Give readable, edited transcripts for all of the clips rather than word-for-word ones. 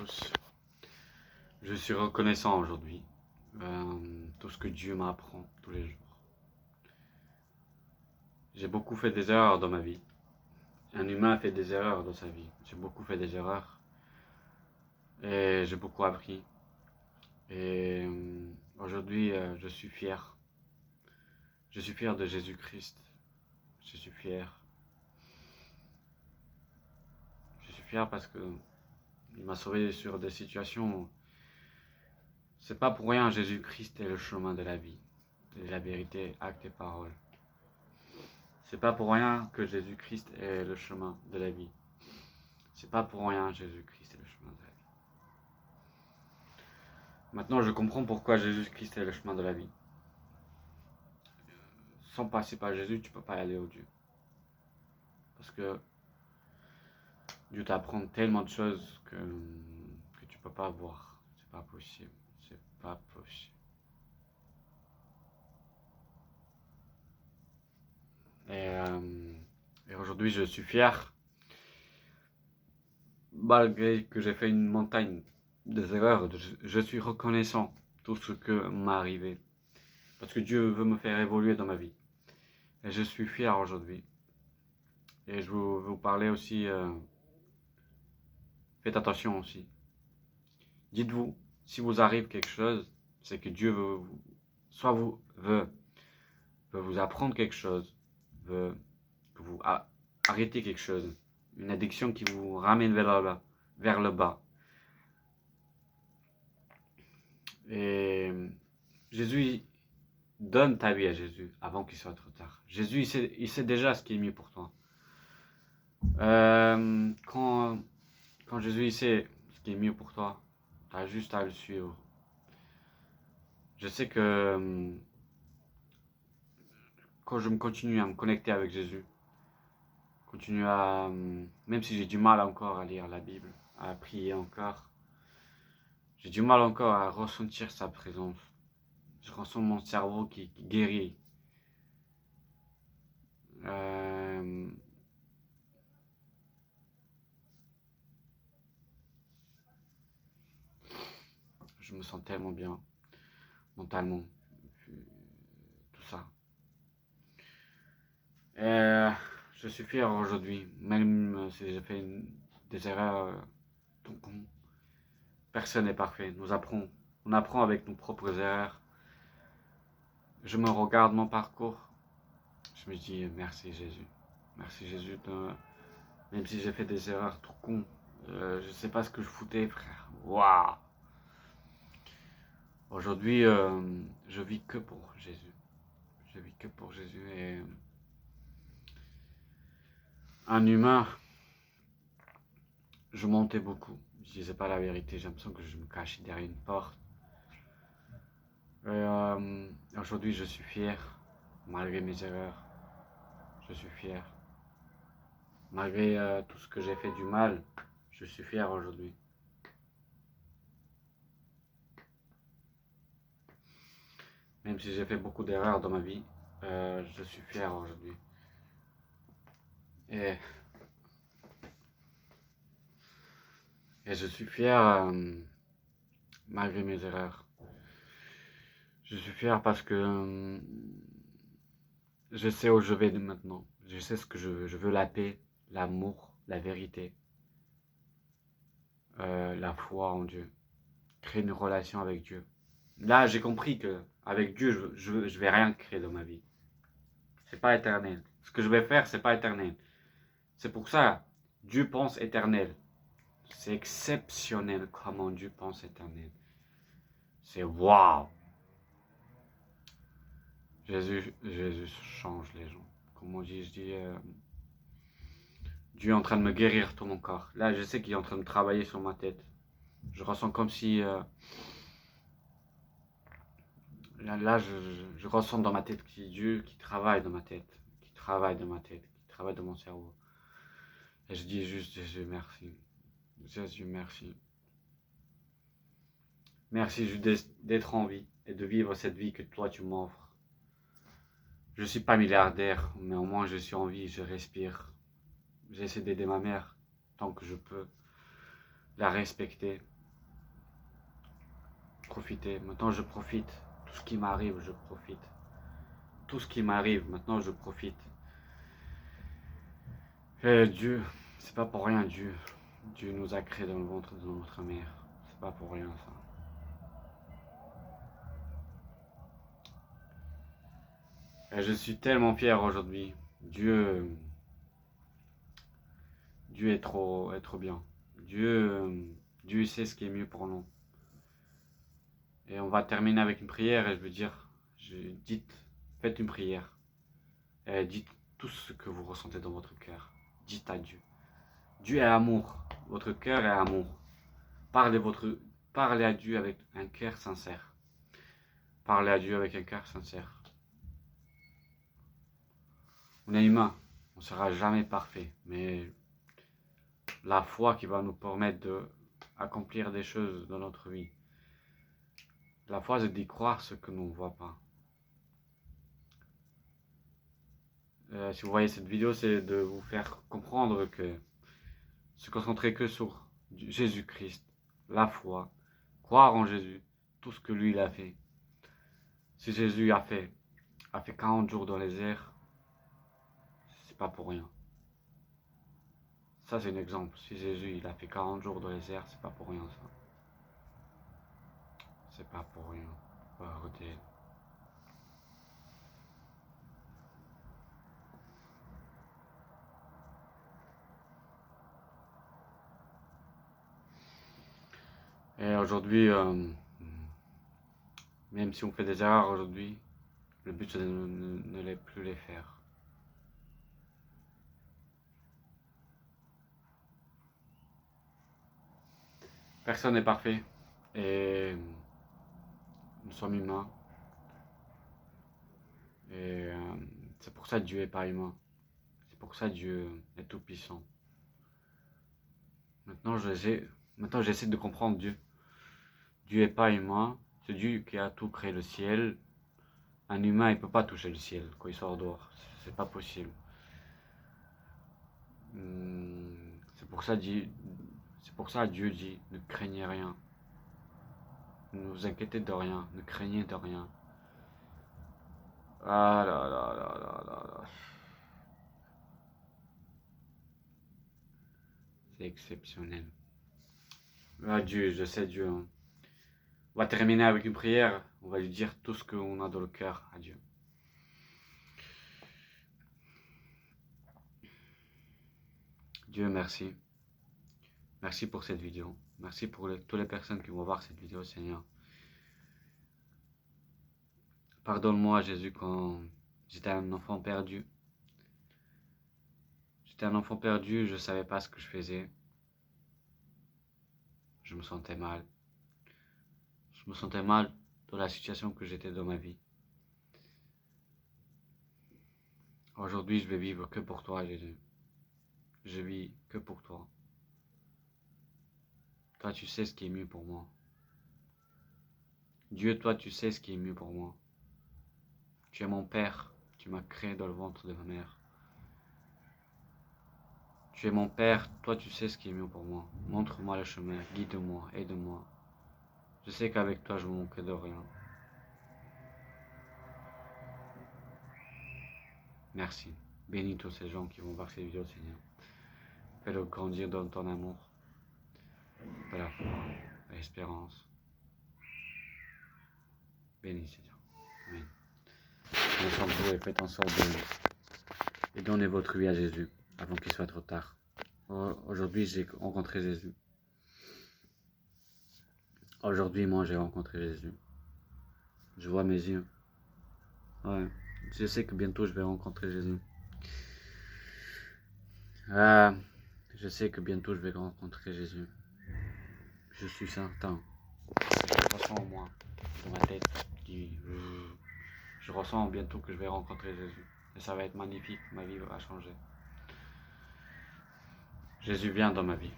tous. Je suis reconnaissant aujourd'hui. Tout ce que Dieu m'apprend tous les jours. J'ai beaucoup fait des erreurs dans ma vie. Un humain fait des erreurs dans sa vie. J'ai beaucoup fait des erreurs. Et j'ai beaucoup appris. Et aujourd'hui, je suis fier. Je suis fier de Jésus-Christ. Je suis fier. Je suis fier parce que il m'a sauvé sur des situations. C'est pas pour rien, Jésus-Christ est le chemin de la vie, de la vérité, acte et parole. C'est pas pour rien que Jésus-Christ est le chemin de la vie. C'est pas pour rien, Jésus-Christ est le chemin de la vie. Maintenant, je comprends pourquoi Jésus-Christ est le chemin de la vie. Sans passer par Jésus, tu peux pas aller au Dieu. Parce que Dieu t'apprend tellement de choses que tu peux pas voir. C'est pas possible. C'est pas possible. Et aujourd'hui, je suis fier. Malgré que j'ai fait une montagne des erreurs, je suis reconnaissant tout ce que m'est arrivé. Parce que Dieu veut me faire évoluer dans ma vie. Et je suis fier aujourd'hui. Et je veux vous parler aussi, faites attention aussi. Dites-vous, si vous arrive quelque chose, c'est que Dieu veut, soit veut vous apprendre quelque chose, veut que vous arrêtez quelque chose, une addiction qui vous ramène vers le bas. Et Jésus, donne ta vie à Jésus avant qu'il soit trop tard. Jésus, il sait déjà ce qui est mieux pour toi. Quand Jésus il sait ce qui est mieux pour toi, tu as juste à le suivre. Je sais que quand je continue à me connecter avec Jésus, même si j'ai du mal encore à lire la Bible, à prier encore, j'ai du mal encore à ressentir sa présence. Je ressens mon cerveau qui guérit. Je me sens tellement bien, mentalement, tout ça. Et je suis fier aujourd'hui, même si j'ai fait des erreurs tout con. Personne n'est parfait, on apprend avec nos propres erreurs. Je me regarde mon parcours, je me dis merci Jésus. Merci Jésus, même si j'ai fait des erreurs tout con. Je sais pas ce que je foutais, frère. Waouh! Aujourd'hui, je vis que pour Jésus. Je vis que pour Jésus et un humain, je mentais beaucoup. Je disais pas la vérité, j'ai l'impression que je me cachais derrière une porte. Aujourd'hui, je suis fier, malgré mes erreurs. Je suis fier. Malgré tout ce que j'ai fait du mal, je suis fier aujourd'hui. Même si j'ai fait beaucoup d'erreurs dans ma vie, je suis fier aujourd'hui. Et je suis fier malgré mes erreurs. Je suis fier parce que je sais où je vais maintenant. Je sais ce que je veux. Je veux la paix, l'amour, la vérité, la foi en Dieu. Créer une relation avec Dieu. Là, j'ai compris que avec Dieu, je vais rien créer dans ma vie. C'est pas éternel. Ce que je vais faire, c'est pas éternel. C'est pour ça, Dieu pense éternel. C'est exceptionnel comment Dieu pense éternel. C'est waouh. Jésus change les gens. Comme on dit, Dieu est en train de me guérir tout mon corps. Là, je sais qu'il est en train de travailler sur ma tête. Je ressens comme si... là, je ressens dans ma tête qu'il y a Dieu qui travaille dans ma tête. Qui travaille dans ma tête. Qui travaille dans mon cerveau. Et je dis juste, Jésus, merci. Jésus, merci. Merci d'être en vie et de vivre cette vie que toi, tu m'offres. Je ne suis pas milliardaire, mais au moins je suis en vie, je respire. J'essaie d'aider ma mère tant que je peux, la respecter. profité. Maintenant, je profite. Tout ce qui m'arrive, je profite. Tout ce qui m'arrive, maintenant, je profite. Et Dieu, c'est pas pour rien, Dieu. Dieu nous a créés dans le ventre de notre mère. C'est pas pour rien, ça. Et je suis tellement fier aujourd'hui. Dieu est trop bien. Dieu sait ce qui est mieux pour nous. Et on va terminer avec une prière et je veux dire, faites une prière. Et dites tout ce que vous ressentez dans votre cœur. Dites à Dieu. Dieu est amour. Votre cœur est amour. Parlez à Dieu avec un cœur sincère. Parlez à Dieu avec un cœur sincère. On est humain. On ne sera jamais parfait. Mais la foi qui va nous permettre d'accomplir des choses dans notre vie. La foi, c'est d'y croire ce que nous ne voit pas. Si vous voyez cette vidéo, c'est de vous faire comprendre que se concentrer que sur Jésus-Christ, la foi, croire en Jésus, tout ce que lui il a fait. Si Jésus a fait 40 jours dans les airs, c'est pas pour rien. Ça c'est un exemple. Si Jésus il a fait 40 jours dans les airs, c'est pas pour rien ça. C'est pas pour rien. Faut arrêter. Et aujourd'hui, même si on fait des erreurs aujourd'hui, le but c'est de ne les plus les faire. Personne n'est parfait et nous sommes humains. Et c'est pour ça que Dieu n'est pas humain. C'est pour ça que Dieu est tout puissant. Maintenant j'essaie de comprendre Dieu. Dieu n'est pas humain. C'est Dieu qui a tout créé le ciel. Un humain, il ne peut pas toucher le ciel quand il sort dehors. C'est pas possible. C'est pour ça Dieu dit, ne craignez rien. Ne vous inquiétez de rien. Ne craignez de rien. Ah là là là là là là. C'est exceptionnel. Ah Dieu, je sais Dieu. Hein. On va terminer avec une prière. On va lui dire tout ce qu'on a dans le cœur à Dieu. Dieu, merci. Merci pour cette vidéo. Merci pour toutes les personnes qui vont voir cette vidéo, Seigneur. Pardonne-moi, Jésus, quand j'étais un enfant perdu. J'étais un enfant perdu, je ne savais pas ce que je faisais. Je me sentais mal. Je me sentais mal dans la situation que j'étais dans ma vie. Aujourd'hui, je vais vivre que pour toi, Jésus. Je vis que pour toi. Toi, tu sais ce qui est mieux pour moi. Dieu, toi, tu sais ce qui est mieux pour moi. Tu es mon Père. Tu m'as créé dans le ventre de ma mère. Tu es mon Père. Toi, tu sais ce qui est mieux pour moi. Montre-moi le chemin. Guide-moi. Aide-moi. Je sais qu'avec toi, je ne manquerai de rien. Merci. Bénis tous ces gens qui vont voir ces vidéos, Seigneur. Fais-le grandir dans ton amour, de la foi, de l'espérance. Bénis, Seigneur. Amen. Prenez soin et faites en sorte de donner votre vie à Jésus avant qu'il soit trop tard. Aujourd'hui, j'ai rencontré Jésus. Aujourd'hui, moi, j'ai rencontré Jésus. Je vois mes yeux. Ouais. Je sais que bientôt, je vais rencontrer Jésus. Je sais que bientôt, je vais rencontrer Jésus. Je suis certain. Je ressens en moi, dans ma tête, je ressens bientôt que je vais rencontrer Jésus. Et ça va être magnifique, ma vie va changer. Jésus vient dans ma vie.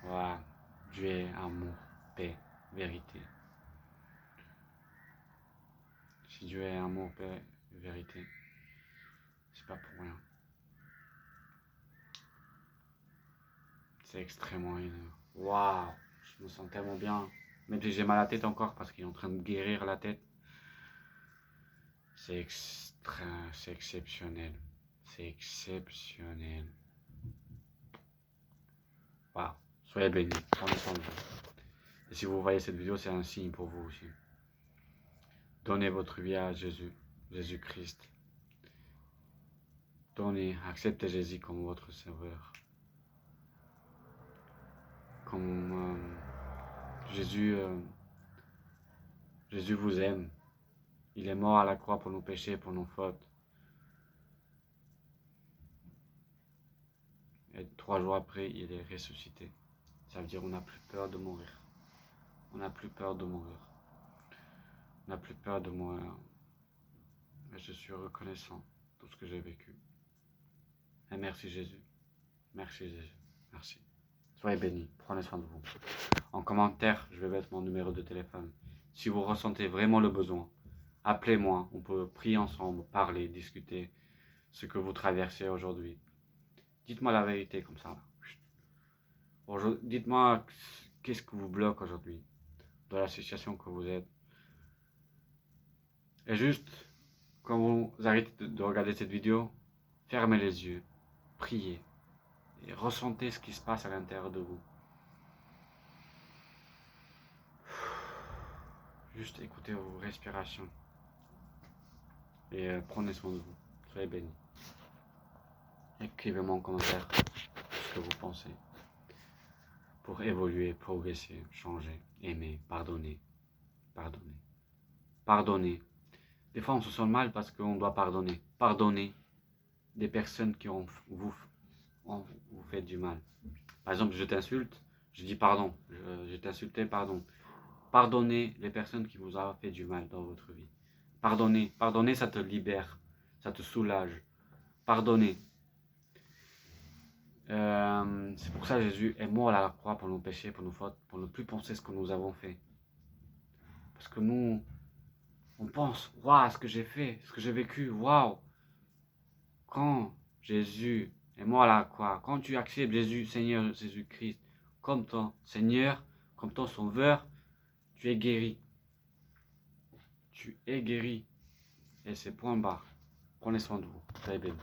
Voilà. Dieu est amour, paix, vérité. Si Dieu est amour, paix, vérité, c'est C'est pas pour rien. C'est extrêmement énorme. Waouh, je me sens tellement bien. Même si j'ai mal à la tête encore parce qu'il est en train de guérir la tête. C'est exceptionnel. C'est exceptionnel. Waouh, soyez bénis. Prenez soin de vous. Et si vous voyez cette vidéo, c'est un signe pour vous aussi. Donnez votre vie à Jésus, Jésus-Christ. Donnez, acceptez Jésus comme votre sauveur. Comme Jésus vous aime. Il est mort à la croix pour nos péchés, pour nos fautes. Et 3 jours après, il est ressuscité. Ça veut dire qu'on n'a plus peur de mourir. On n'a plus peur de mourir. On n'a plus peur de mourir. Et je suis reconnaissant de tout ce que j'ai vécu. Et merci Jésus. Merci Jésus. Merci. Soyez bénis. Prenez soin de vous. En commentaire, je vais mettre mon numéro de téléphone. Si vous ressentez vraiment le besoin, appelez-moi. On peut prier ensemble, parler, discuter ce que vous traversez aujourd'hui. Dites-moi la vérité comme ça. Dites-moi qu'est-ce que vous bloque aujourd'hui dans la situation que vous êtes. Et juste, quand vous arrêtez de regarder cette vidéo, fermez les yeux, priez et ressentez ce qui se passe à l'intérieur de vous. Juste écoutez vos respirations et prenez soin de vous. Soyez bénis. Écrivez-moi en commentaire ce que vous pensez pour évoluer, progresser, changer, aimer, pardonner, pardonner, pardonner. Des fois, on se sent mal parce qu'on doit pardonner. Pardonner des personnes qui vous fait du mal. Par exemple, je t'insulte, je dis pardon. Je t'ai insulté, pardon. Pardonnez les personnes qui vous ont fait du mal dans votre vie. Pardonnez. Pardonner, ça te libère. Ça te soulage. Pardonnez. C'est pour ça que Jésus est mort à la croix pour nos péchés, pour nos fautes, pour ne plus penser ce que nous avons fait. Parce que nous, on pense, waouh, ce que j'ai fait, ce que j'ai vécu, waouh. Quand Jésus est mort à la croix, quand tu acceptes Jésus, Seigneur Jésus-Christ, comme ton Seigneur, comme ton Sauveur, tu es guéri. Tu es guéri. Et c'est point barre. Prenez soin de vous. Soyez bénis.